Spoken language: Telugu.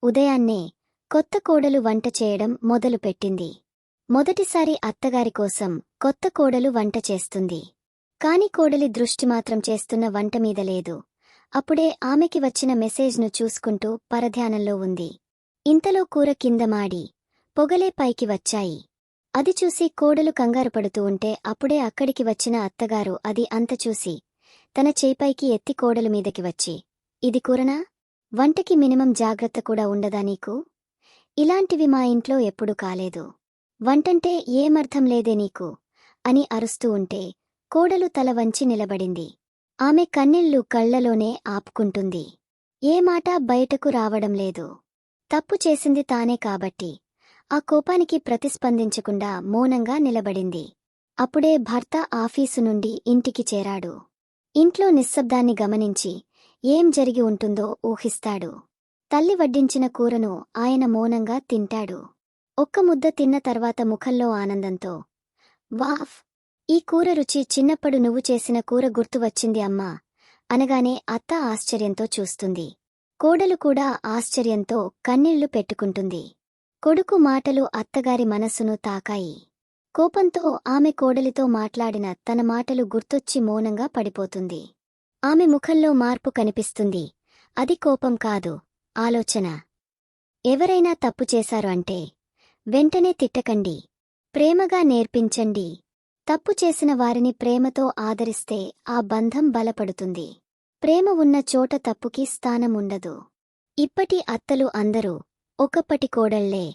ఉదయాన్నే కొత్త కోడలు వంట చేయడం మొదలుపెట్టింది. మొదటిసారి అత్తగారి కోసం కొత్త కోడలు వంట చేస్తుంది. కాని కోడలి దృష్టి మాత్రం చేస్తున్న వంట మీద లేదు. అప్పుడే ఆమెకి వచ్చిన మెసేజ్ను చూసుకుంటూ పరధ్యానంలో ఉంది. ఇంతలో కూర కింద మాడి పొగలే పైకి వచ్చాయి. అది చూసి కోడలు కంగారుపడుతూ ఉంటే అప్పుడే అక్కడికి వచ్చిన అత్తగారు అది అంత చూసి తన చేయిపైకి ఎత్తి కోడలు మీదకి వచ్చి, ఇది కూరనా? వంటకి మినిమం జాగ్రత్త కూడా ఉండదా నీకు? ఇలాంటివి మా ఇంట్లో ఎప్పుడూ కాలేదు. వంటంటే ఏమర్థం లేదే నీకు అని అరుస్తూ ఉంటే కోడలు తల వంచి నిలబడింది. ఆమె కన్నీళ్లు కళ్లలోనే ఆపుకుంటుంది. ఏ మాట బయటకు రావడం లేదు. తప్పు చేసింది తానే కాబట్టి ఆ కోపానికి ప్రతిస్పందించకుండా మౌనంగా నిలబడింది. అప్పుడే భర్త ఆఫీసు నుండి ఇంటికి చేరాడు. ఇంట్లో నిశ్శబ్దాన్ని గమనించి ఏం జరిగి ఉంటుందో ఊహిస్తాడు. తల్లి వడ్డించిన కూరను ఆయన మౌనంగా తింటాడు. ఒక్క ముద్ద తిన్న తర్వాత ముఖంలో ఆనందంతో, వాఫ్! ఈ కూర రుచి చిన్నప్పుడు నువ్వు చేసిన కూర గుర్తు వచ్చింది అమ్మా అనగానే అత్త ఆశ్చర్యంతో చూస్తుంది. కోడలు కూడా ఆశ్చర్యంతో కన్నీళ్లు పెట్టుకుంటుంది. కొడుకు మాటలు అత్తగారి మనస్సును తాకాయి. కోపంతో ఆమె కోడలితో మాట్లాడిన తన మాటలు గుర్తొచ్చి మౌనంగా పడిపోతుంది. ఆమె ముఖంలో మార్పు కనిపిస్తుంది. అది కోపం కాదు, ఆలోచన. ఎవరైనా తప్పు చేశారు అంటే వెంటనే తిట్టకండి, ప్రేమగా నేర్పించండి. తప్పు చేసిన వారిని ప్రేమతో ఆదరిస్తే ఆ బంధం బలపడుతుంది. ప్రేమ ఉన్న చోట తప్పుకి స్థానం ఉండదు. ఇప్పటి అత్తలు అందరూ ఒకప్పటి కోడళ్లే.